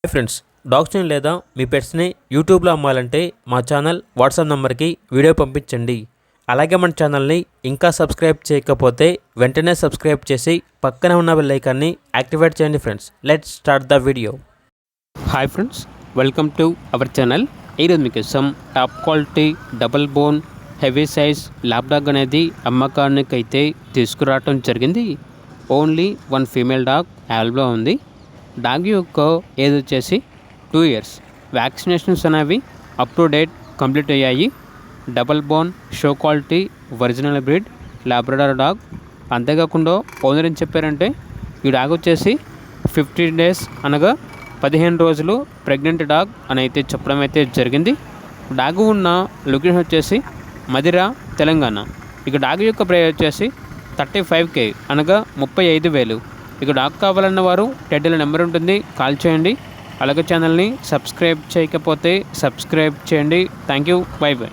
Hi friends, డాగ్స్ని లేదా మీ పెట్స్ని యూట్యూబ్లో అమ్మాలంటే మా ఛానల్ వాట్సాప్ నెంబర్కి వీడియో పంపించండి. అలాగే మన ఛానల్ని ఇంకా సబ్స్క్రైబ్ చేయకపోతే వెంటనే సబ్స్క్రైబ్ చేసి పక్కనే ఉన్న బెల్ ఐకాన్ని యాక్టివేట్ చేయండి. Friends, let's start the video. Hi friends, welcome to our channel. ఈరోజు మీకోసం top quality double bone heavy size lab dog అనేది అమ్మకానికి అయితే తీసుకురావటం జరిగింది. ఓన్లీ వన్ ఫీమేల్ డాగ్ అవైలబుల్లో ఉంది. డాగ్ యొక్క ఏజ్ వచ్చేసి 2 years. వ్యాక్సినేషన్స్ అనేవి అప్ టు డేట్ కంప్లీట్ అయ్యాయి. Double bone show quality original breed Labrador dog. అంతేకాకుండా ఓనర్ ఏం చెప్పారంటే ఈ డాగ్ వచ్చేసి 15 days అనగా 15 రోజులు ప్రెగ్నెంట్ డాగ్ అని అయితే చెప్పడం అయితే జరిగింది. డాగ్ ఉన్న లొకేషన్ వచ్చేసి మదిర, తెలంగాణ. ఇక డాగ్ యొక్క ప్రైస్ వచ్చేసి 35K అనగా 35,000. ఇక డాగ్ కావాలన్న వారు టైటిల్ నెంబర్ ఉంటుంది, కాల్ చేయండి. అలాగే ఛానల్ని సబ్స్క్రైబ్ చేయకపోతే సబ్స్క్రైబ్ చేయండి. Thank you, by by.